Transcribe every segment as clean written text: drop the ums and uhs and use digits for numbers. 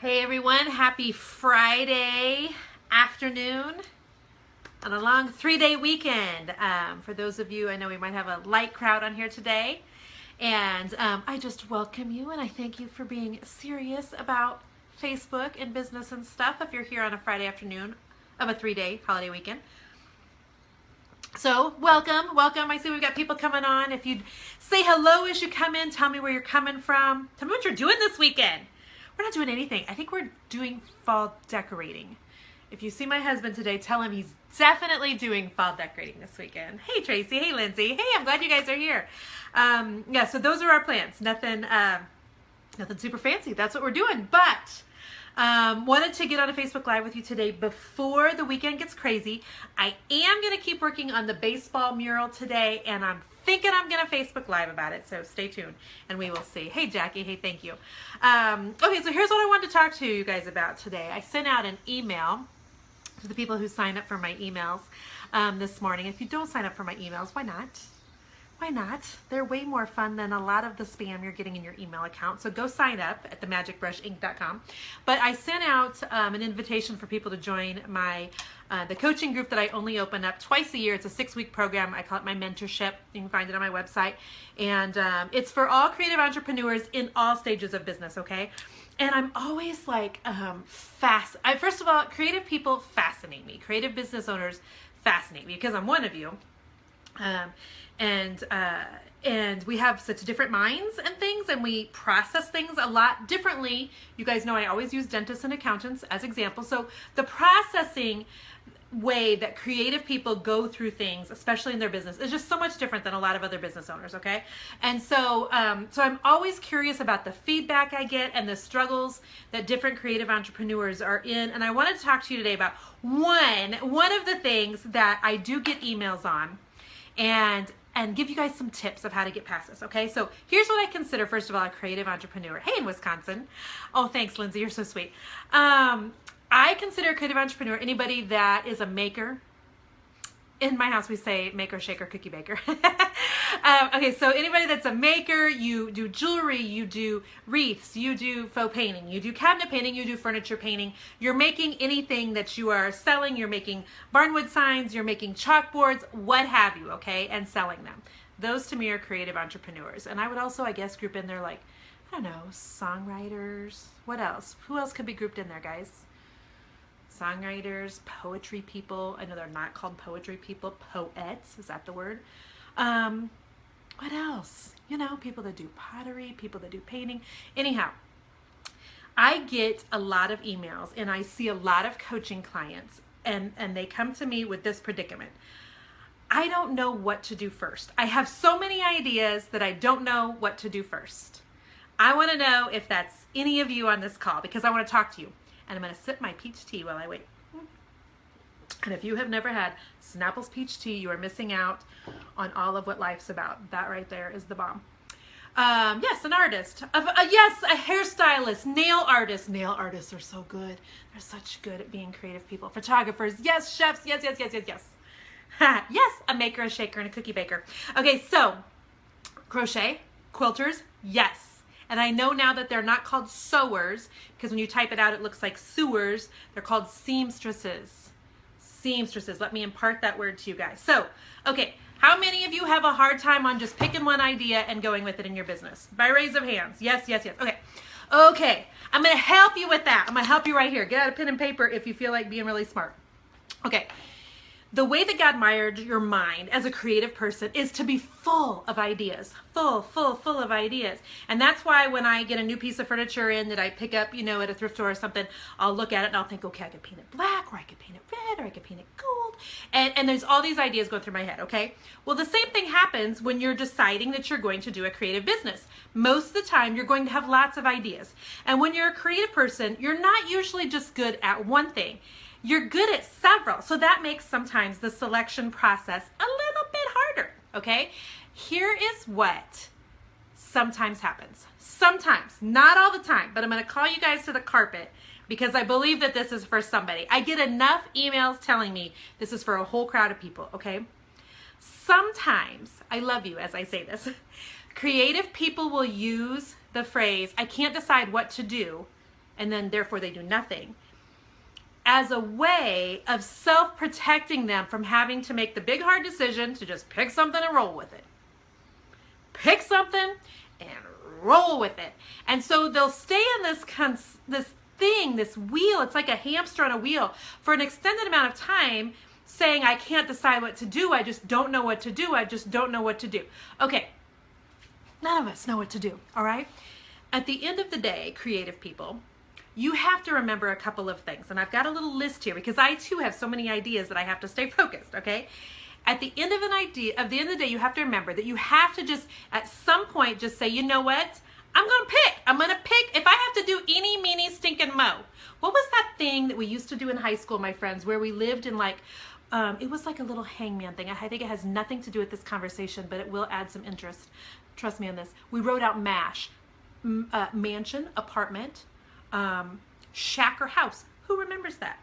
Hey everyone, happy Friday afternoon on a long 3-day weekend. For those of you, I know we might have a light crowd on here today, and I just welcome you and I thank you for being serious about Facebook and business and stuff if you're here on a Friday afternoon of a 3-day holiday weekend. So welcome. I see we've got people coming on. If you'd say hello as you come in, tell me where you're coming from. Tell me what you're doing this weekend. We're not doing anything. I think we're doing fall decorating. If you see my husband today, tell him he's definitely doing fall decorating this weekend. Hey Tracy, hey Lindsay, hey, I'm glad you guys are here. Yeah, so those are our plans. Nothing super fancy. That's what we're doing. But wanted to get on a Facebook Live with you today before the weekend gets crazy. I am going to keep working on the baseball mural today, and I'm thinking I'm going to Facebook Live about it, so stay tuned and we will see. Hey Jackie, hey, thank you. Okay, so here's what I wanted to talk to you guys about today. I sent out an email to the people who sign up for my emails this morning. If you don't sign up for my emails, why not? Why not? They're way more fun than a lot of the spam you're getting in your email account. So go sign up at themagicbrushinc.com. But I sent out an invitation for people to join my the coaching group that I only open up twice a year. It's a 6-week program. I call it my mentorship. You can find it on my website. And it's for all creative entrepreneurs in all stages of business, okay? And I'm always like first of all, creative people fascinate me. Creative business owners fascinate me because I'm one of you. And we have such different minds and things, and we process things a lot differently. You guys know I always use dentists and accountants as examples. So the processing way that creative people go through things, especially in their business, is just so much different than a lot of other business owners, okay? And so so I'm always curious about the feedback I get and the struggles that different creative entrepreneurs are in. And I wanted to talk to you today about one of the things that I do get emails on, and give you guys some tips of how to get past this, okay? So here's what I consider, first of all, a creative entrepreneur. Hey, in Wisconsin. Oh, thanks, Lindsay. You're so sweet. I consider a creative entrepreneur anybody that is a maker. In my house, we say maker, shaker, cookie baker. Okay, so anybody that's a maker, you do jewelry, you do wreaths, you do faux painting, you do cabinet painting, you do furniture painting. You're making anything that you are selling. You're making barnwood signs, you're making chalkboards, what have you, okay, and selling them. Those to me are creative entrepreneurs. And I would also, I guess, group in there like, I don't know, songwriters. What else? Who else could be grouped in there, guys? Songwriters, poetry people. I know they're not called poetry people. Poets, is that the word? What else? You know, people that do pottery, people that do painting. Anyhow, I get a lot of emails and I see a lot of coaching clients, and they come to me with this predicament. I don't know what to do first. I have so many ideas that I don't know what to do first. I want to know if that's any of you on this call, because I want to talk to you. And I'm going to sip my peach tea while I wait. And if you have never had Snapple's peach tea, you are missing out on all of what life's about. That right there is the bomb. Yes, an artist. Yes, a hairstylist, nail artist. Nail artists are so good. They're such good at being creative people. Photographers. Yes, chefs. Yes. Yes, a maker, a shaker, and a cookie baker. Okay, so crochet, quilters. Yes. And I know now that they're not called sewers, because when you type it out, it looks like sewers. They're called seamstresses. Seamstresses. Let me impart that word to you guys. So, okay, how many of you have a hard time on just picking one idea and going with it in your business? By raise of hands. Yes. Okay, I'm going to help you with that. I'm going to help you right here. Get out a pen and paper if you feel like being really smart. Okay. The way that God wired your mind as a creative person is to be full of ideas, full of ideas. And that's why when I get a new piece of furniture in that I pick up, you know, at a thrift store or something, I'll look at it and I'll think, okay, I could paint it black, or I could paint it red, or I could paint it gold. And there's all these ideas going through my head, okay? Well, the same thing happens when you're deciding that you're going to do a creative business. Most of the time, you're going to have lots of ideas. And when you're a creative person, you're not usually just good at one thing. You're good at several. So that makes sometimes the selection process a little bit harder, okay? Here is what sometimes happens. Sometimes, not all the time, but I'm going to call you guys to the carpet because I believe that this is for somebody. I get enough emails telling me this is for a whole crowd of people, okay? Sometimes, I love you as I say this, creative people will use the phrase, I can't decide what to do, and then therefore they do nothing, as a way of self-protecting them from having to make the big hard decision to just pick something and roll with it. Pick something and roll with it. And so they'll stay in this wheel. It's like a hamster on a wheel for an extended amount of time, saying, I can't decide what to do. I just don't know what to do. I just don't know what to do. Okay. None of us know what to do. All right. At the end of the day, creative people, you have to remember a couple of things. And I've got a little list here because I too have so many ideas that I have to stay focused. Okay. At the end of the end of the day, you have to remember that you have to just, at some point, just say, you know what? I'm going to pick. If I have to do eeny, meeny, stinking mo. What was that thing that we used to do in high school, my friends, where we lived in like, it was like a little hangman thing. I think it has nothing to do with this conversation, but it will add some interest. Trust me on this. We wrote out MASH. Mansion, apartment, shack or house. Who remembers that?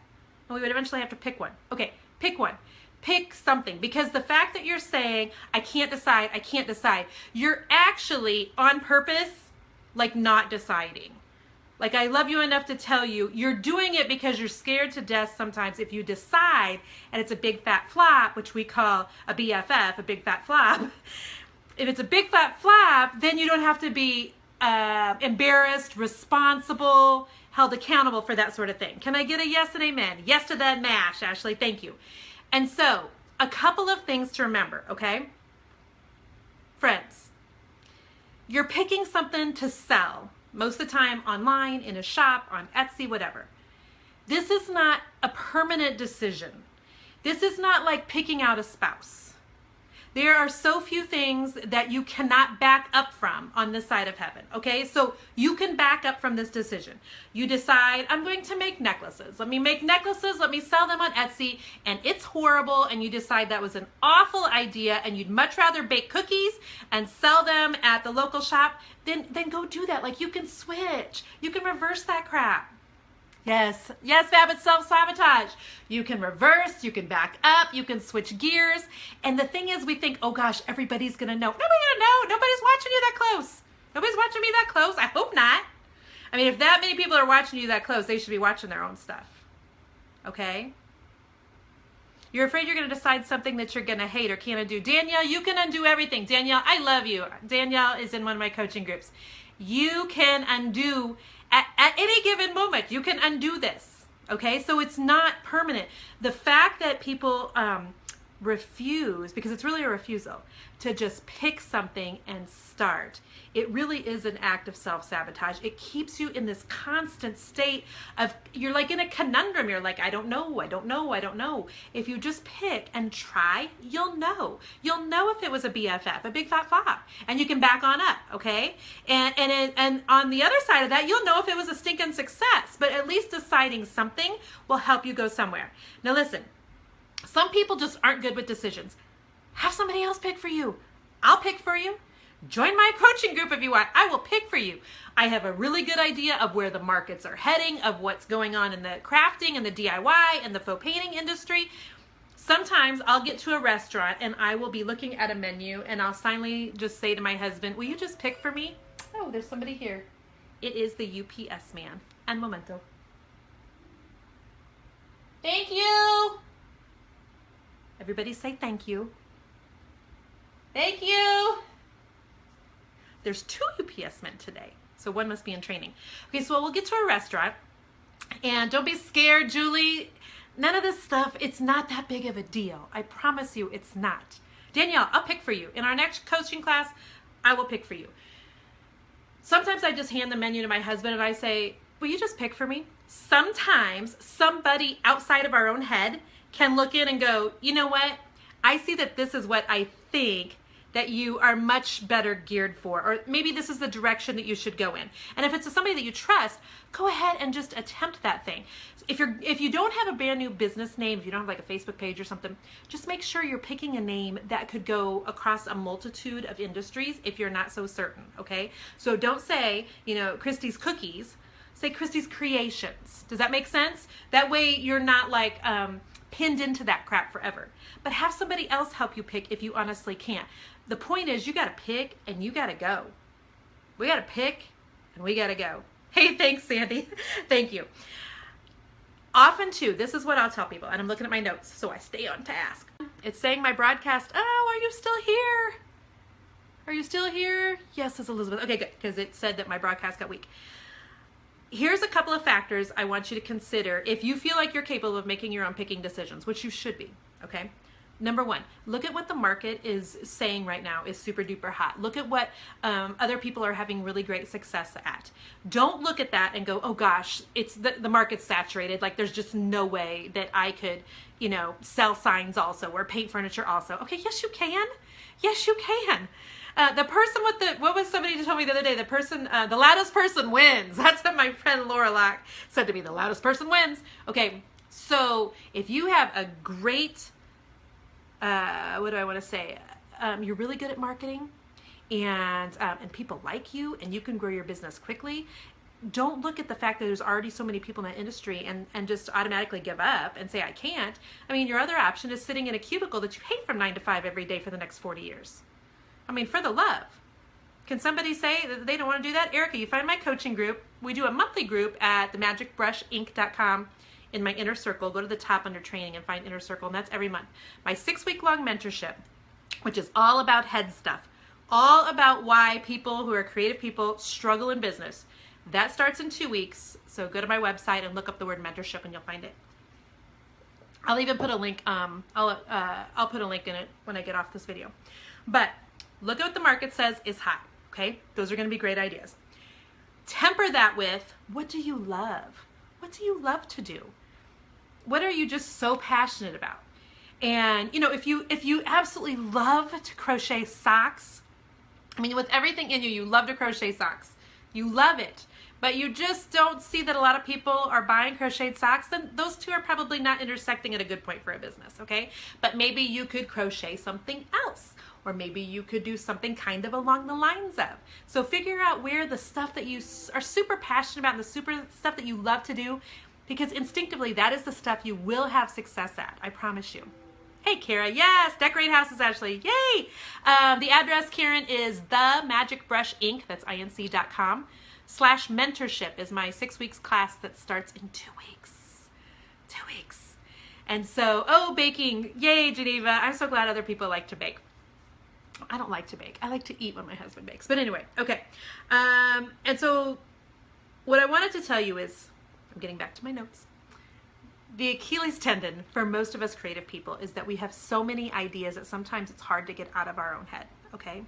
Well, we would eventually have to pick one. Okay, pick one. Pick something, because the fact that you're saying, I can't decide, you're actually on purpose, like not deciding. Like, I love you enough to tell you, you're doing it because you're scared to death sometimes if you decide and it's a big fat flop, which we call a BFF, a big fat flop. If it's a big fat flop, then you don't have to be embarrassed, responsible, held accountable for that sort of thing. Can I get a yes and amen? Yes to that MASH, Ashley. Thank you. And so, a couple of things to remember, okay? Friends, you're picking something to sell, most of the time online, in a shop, on Etsy, whatever. This is not a permanent decision. This is not like picking out a spouse. There are so few things that you cannot back up from on this side of heaven, okay? So you can back up from this decision. You decide, I'm going to make necklaces. Let me make necklaces, let me sell them on Etsy, and it's horrible, and you decide that was an awful idea, and you'd much rather bake cookies and sell them at the local shop, then go do that. Like, you can switch. You can reverse that crap. Yes, Fab, it's self-sabotage. You can reverse, you can back up, you can switch gears. And the thing is, we think, oh gosh, everybody's gonna know. Nobody's gonna know. Nobody's watching you that close. Nobody's watching me that close. I hope not. I mean, if that many people are watching you that close, they should be watching their own stuff. Okay? You're afraid you're gonna decide something that you're gonna hate or can't undo. Danielle, you can undo everything. Danielle, I love you. Danielle is in one of my coaching groups. You can undo at any given moment. You can undo this, okay? So it's not permanent. The fact that people refuse, because it's really a refusal, to just pick something and start, it really is an act of self-sabotage. It keeps you in this constant state of, you're like in a conundrum. You're like, I don't know. If you just pick and try, you'll know. You'll know if it was a BFF, a big fat flop, and you can back on up, okay? And on the other side of that, you'll know if it was a stinking success, but at least deciding something will help you go somewhere. Now listen, some people just aren't good with decisions. Have somebody else pick for you. I'll pick for you. Join my coaching group if you want. I will pick for you. I have a really good idea of where the markets are heading, of what's going on in the crafting and the DIY and the faux painting industry. Sometimes I'll get to a restaurant and I will be looking at a menu and I'll silently just say to my husband, will you just pick for me? Oh, there's somebody here. It is the UPS man. And momento. Thank you. Everybody say thank you. Thank you. There's 2 UPS men today, so one must be in training. Okay, so we'll get to a restaurant, and don't be scared, Julie. None of this stuff, it's not that big of a deal. I promise you it's not. Danielle, I'll pick for you. In our next coaching class, I will pick for you. Sometimes I just hand the menu to my husband and I say, will you just pick for me? Sometimes somebody outside of our own head can look in and go, you know what? I see that this is what I think that you are much better geared for, or maybe this is the direction that you should go in. And if it's somebody that you trust, go ahead and just attempt that thing. If you don't have a brand new business name, if you don't have like a Facebook page or something, just make sure you're picking a name that could go across a multitude of industries if you're not so certain, okay? So don't say, Christy's Cookies, say Christy's Creations. Does that make sense? That way you're not like pinned into that crap forever. But have somebody else help you pick if you honestly can't. The point is, you got to pick and you got to go. We got to pick and we got to go. Hey, thanks, Sandy. Thank you. Often too, this is what I'll tell people, and I'm looking at my notes so I stay on task. It's saying my broadcast, oh, are you still here? Are you still here? Yes, says Elizabeth. Okay, good, because it said that my broadcast got weak. Here's a couple of factors I want you to consider if you feel like you're capable of making your own picking decisions, which you should be, okay? Number one, look at what the market is saying right now is super duper hot. Look at what other people are having really great success at. Don't look at that and go, oh gosh, it's the market's saturated. Like there's just no way that I could, you know, sell signs also or paint furniture also. Okay, yes you can. Yes you can. The person with the, what was somebody told me the other day? The person, the loudest person wins. That's what my friend Laura Locke said to me, the loudest person wins. Okay, so if you have a great, what do I want to say? You're really good at marketing and people like you and you can grow your business quickly. Don't look at the fact that there's already so many people in that industry and just automatically give up and say, I can't. I mean, your other option is sitting in a cubicle that you hate from 9 to 5 every day for the next 40 years. I mean, for the love. Can somebody say that they don't want to do that? Erica, you find my coaching group. We do a monthly group at themagicbrushink.com. In my inner circle, go to the top under training and find inner circle, and that's every month. My 6-week-long mentorship, which is all about head stuff, all about why people who are creative people struggle in business. That starts in 2 weeks, so go to my website and look up the word mentorship and you'll find it. I'll even put a link, I'll put a link in it when I get off this video. But look at what the market says is hot, okay? Those are gonna be great ideas. Temper that with, what do you love? What do you love to do? What are you just so passionate about? And you know, if you absolutely love to crochet socks, I mean, with everything in you, you love to crochet socks. You love it, but you just don't see that a lot of people are buying crocheted socks, then those two are probably not intersecting at a good point for a business, okay? But maybe you could crochet something else, or maybe you could do something kind of along the lines of. So figure out where the stuff that you are super passionate about and the super stuff that you love to do, because instinctively that is the stuff you will have success at, I promise you. Hey Kara, yes, decorate houses Ashley, yay! The address, Karen, is themagicbrushink, that's inc.com/mentorship is my 6 weeks class that starts in 2 weeks. 2 weeks. And so, oh, baking, yay Geneva, I'm so glad other people like to bake. I don't like to bake. I like to eat when my husband bakes. But anyway, okay. And so what I wanted to tell you is, I'm getting back to my notes. The Achilles tendon for most of us creative people is that we have so many ideas that sometimes it's hard to get out of our own head, okay?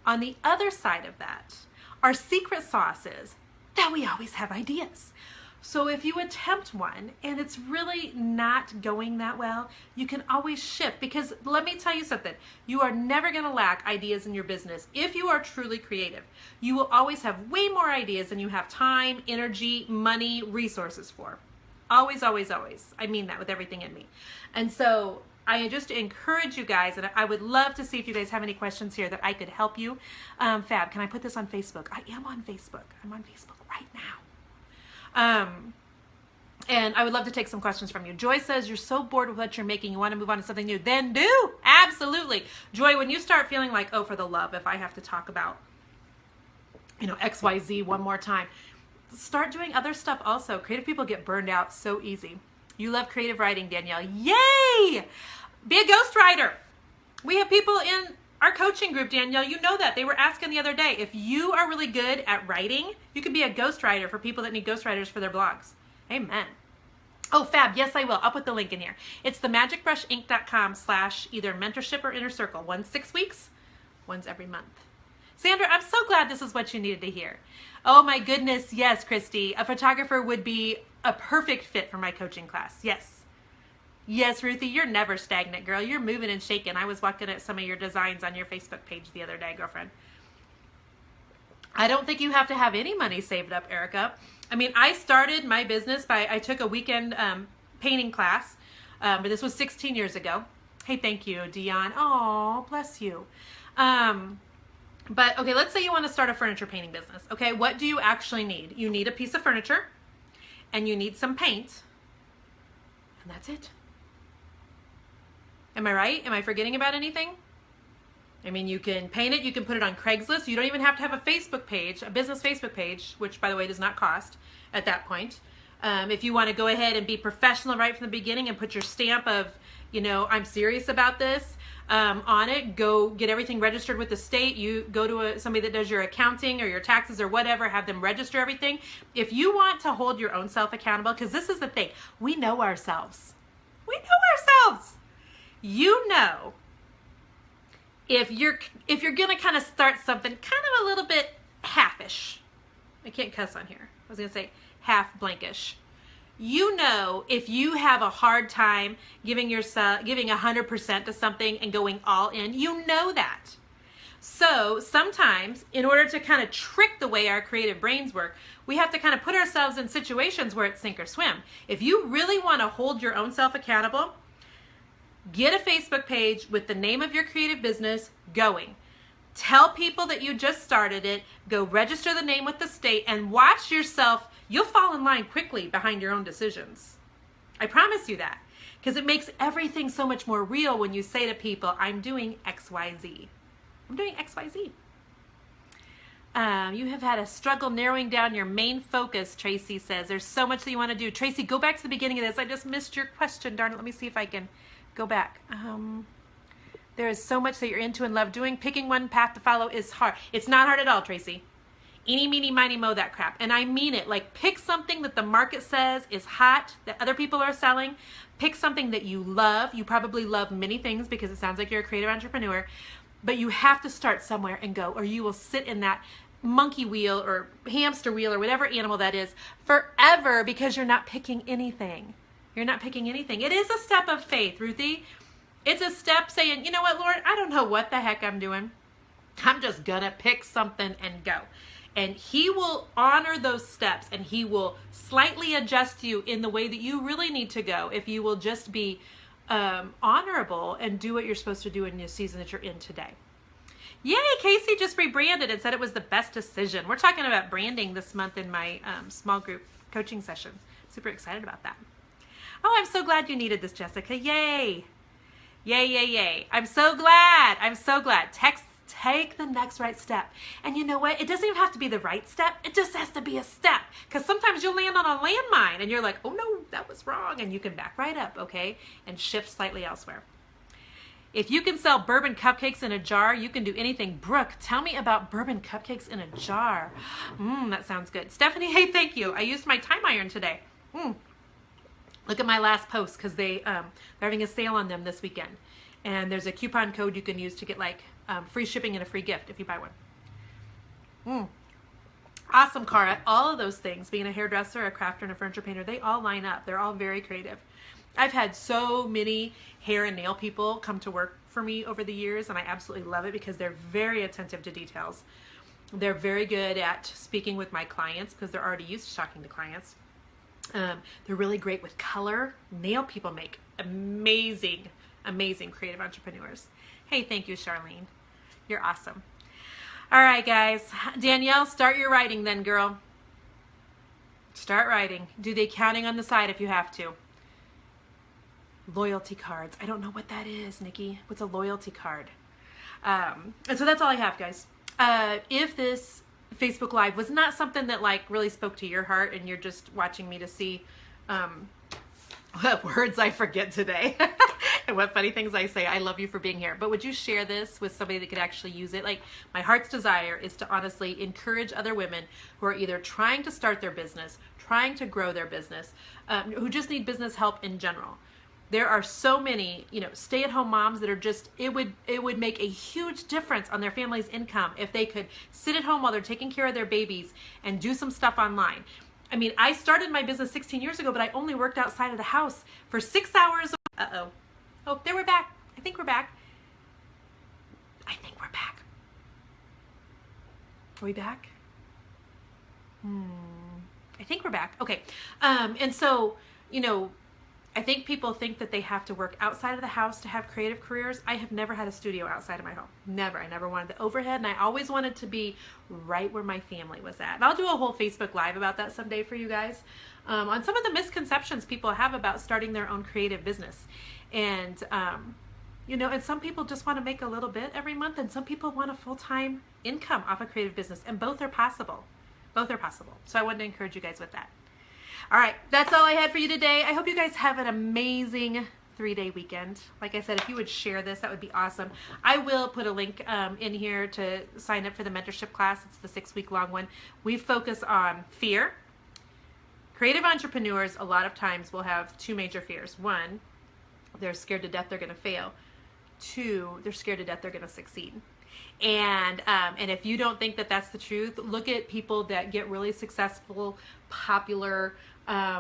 On the other side of that, our secret sauce is that we always have ideas. So if you attempt one and it's really not going that well, you can always shift, because let me tell you something, you are never going to lack ideas in your business if you are truly creative. You will always have way more ideas than you have time, energy, money, resources for. Always, always, always. I mean that with everything in me. And so I just encourage you guys, and I would love to see if you guys have any questions here that I could help you. Fab, can I put this on Facebook? I am on Facebook. I'm on Facebook right now. And I would love to take some questions from you. Joy says, you're so bored with what you're making, you want to move on to something new. Then do. Absolutely. Joy, when you start feeling like, oh, for the love, if I have to talk about, you know, XYZ one more time, start doing other stuff also. Creative people get burned out so easy. You love creative writing, Danielle. Yay! Be a ghostwriter. We have people in our coaching group, Danielle, you know that. They were asking the other day, if you are really good at writing, you could be a ghostwriter for people that need ghostwriters for their blogs. Amen. Oh, fab. Yes, I will. I'll put the link in here. It's themagicbrushink.com/either mentorship or inner circle. One's 6 weeks, one's every month. Sandra, I'm so glad this is what you needed to hear. Oh my goodness. Yes, Christy. A photographer would be a perfect fit for my coaching class. Yes. Yes, Ruthie, you're never stagnant, girl. You're moving and shaking. I was looking at some of your designs on your Facebook page the other day, girlfriend. I don't think you have to have any money saved up, Erica. I mean, I started my business I took a weekend painting class, but this was 16 years ago. Hey, thank you, Dion. Oh, bless you. But okay, let's say you want to start a furniture painting business. Okay, what do you actually need? You need a piece of furniture and you need some paint, and that's it. Am I right? Am I forgetting about anything? I mean, you can paint it, you can put it on Craigslist. You don't even have to have a Facebook page, a business Facebook page, which, by the way, does not cost at that point. If you want to go ahead and be professional right from the beginning and put your stamp of, I'm serious about this on it, go get everything registered with the state. You go to somebody that does your accounting or your taxes or whatever, have them register everything. If you want to hold your own self accountable, because this is the thing, we know ourselves. We know ourselves. If you're gonna kind of start something kind of a little bit halfish, I can't cuss on here. I was gonna say half blankish. If you have a hard time giving 100% to something and going all in, that. So sometimes, in order to kind of trick the way our creative brains work, we have to kind of put ourselves in situations where it's sink or swim. If you really want to hold your own self accountable, get a Facebook page with the name of your creative business going. Tell people that you just started it. Go register the name with the state and watch yourself. You'll fall in line quickly behind your own decisions. I promise you that. Because it makes everything so much more real when you say to people, I'm doing XYZ. I'm doing XYZ. You have had a struggle narrowing down your main focus, Tracy says. There's so much that you want to do. Tracy, go back to the beginning of this. I just missed your question. Darn it. Let me see if I can go back. There is so much that you're into and love doing. Picking one path to follow is hard. It's not hard at all, Tracy. Eeny, meeny, miny, moe, that crap. And I mean it. Like, pick something that the market says is hot, that other people are selling. Pick something that you love. You probably love many things because it sounds like you're a creative entrepreneur. But you have to start somewhere and go, or you will sit in that monkey wheel or hamster wheel or whatever animal that is forever because you're not picking anything. You're not picking anything. It is a step of faith, Ruthie. It's a step saying, you know what, Lord, I don't know what the heck I'm doing. I'm just going to pick something and go. And he will honor those steps and he will slightly adjust you in the way that you really need to go if you will just be honorable and do what you're supposed to do in the season that you're in today. Yay, Casey just rebranded and said it was the best decision. We're talking about branding this month in my small group coaching session. Super excited about that. Oh, I'm so glad you needed this, Jessica. Yay. Yay, yay, yay. I'm so glad. I'm so glad. Take the next right step. And you know what? It doesn't even have to be the right step. It just has to be a step. Because sometimes you'll land on a landmine and you're like, oh no, that was wrong. And you can back right up, okay? And shift slightly elsewhere. If you can sell bourbon cupcakes in a jar, you can do anything. Brooke, tell me about bourbon cupcakes in a jar. That sounds good. Stephanie, hey, thank you. I used my time iron today. Look at my last post because they're having a sale on them this weekend. And there's a coupon code you can use to get like free shipping and a free gift if you buy one. Awesome, Cara. All of those things, being a hairdresser, a crafter, and a furniture painter, they all line up. They're all very creative. I've had so many hair and nail people come to work for me over the years, and I absolutely love it because they're very attentive to details. They're very good at speaking with my clients because they're already used to talking to clients. They're really great with color. Nail people make amazing, amazing creative entrepreneurs. Hey, thank you, Charlene. You're awesome. All right, guys. Danielle, start your writing then, girl. Start writing. Do the accounting on the side if you have to. Loyalty cards. I don't know what that is, Nikki. What's a loyalty card? And so that's all I have, guys. If this Facebook Live was not something that like really spoke to your heart and you're just watching me to see what words I forget today and what funny things I say, I love you for being here. But would you share this with somebody that could actually use it? Like, my heart's desire is to honestly encourage other women who are either trying to start their business, trying to grow their business, who just need business help in general. There are so many, stay-at-home moms that are just, it would make a huge difference on their family's income if they could sit at home while they're taking care of their babies and do some stuff online. I mean, I started my business 16 years ago, but I only worked outside of the house for 6 hours. Uh-oh. Oh, there we're back. I think we're back. Are we back? I think we're back. Okay. And so, I think people think that they have to work outside of the house to have creative careers. I have never had a studio outside of my home. Never. I never wanted the overhead, and I always wanted to be right where my family was at. And I'll do a whole Facebook Live about that someday for you guys, on some of the misconceptions people have about starting their own creative business. And, You know, and some people just want to make a little bit every month, and some people want a full-time income off a creative business, and both are possible. Both are possible. So I wanted to encourage you guys with that. All right, that's all I had for you today. I hope you guys have an amazing 3-day weekend. Like I said, if you would share this, that would be awesome. I will put a link in here to sign up for the mentorship class. It's the 6-week-long one. We focus on fear. Creative entrepreneurs a lot of times will have 2 major fears. 1, they're scared to death they're going to fail. 2, they're scared to death they're going to succeed. And if you don't think that that's the truth, look at people that get really successful, popular,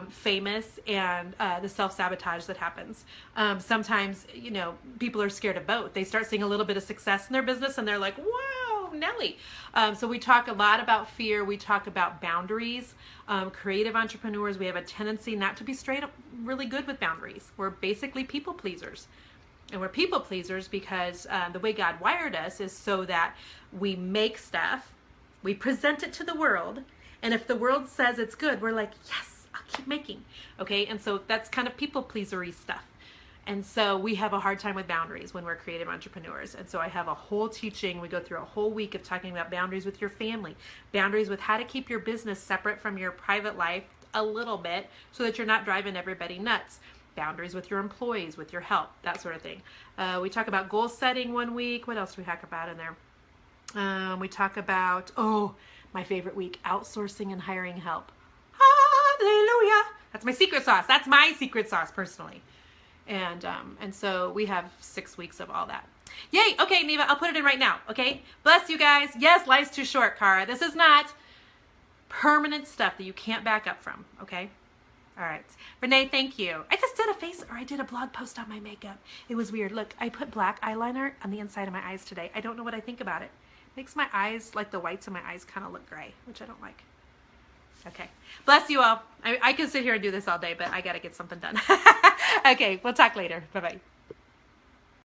famous, and the self-sabotage that happens. Sometimes, you know, people are scared of both. They start seeing a little bit of success in their business and they're like, whoa, Nelly. So we talk a lot about fear. We talk about boundaries. Creative entrepreneurs, we have a tendency not to be straight up really good with boundaries. We're basically people pleasers. And we're people pleasers because the way God wired us is so that we make stuff, we present it to the world, and if the world says it's good, we're like, yes, I'll keep making. Okay, and so that's kind of people pleasery stuff. And so we have a hard time with boundaries when we're creative entrepreneurs. And so I have a whole teaching. We go through a whole week of talking about boundaries with your family, boundaries with how to keep your business separate from your private life a little bit so that you're not driving everybody nuts. Boundaries with your employees, with your help, that sort of thing. We talk about goal setting one week. What else do we talk about in there? We talk about, oh, my favorite week, outsourcing and hiring help. Hallelujah. That's my secret sauce. That's my secret sauce personally. And so we have 6 weeks of all that. Yay. Okay, Neva, I'll put it in right now. Okay. Bless you guys. Yes, life's too short, Cara. This is not permanent stuff that you can't back up from. Okay. All right. Renee, thank you. I just did a blog post on my makeup. It was weird. Look, I put black eyeliner on the inside of my eyes today. I don't know what I think about it. Makes my eyes, like the whites of my eyes, kind of look gray, which I don't like. Okay. Bless you all. I could sit here and do this all day, but I got to get something done. Okay. We'll talk later. Bye-bye.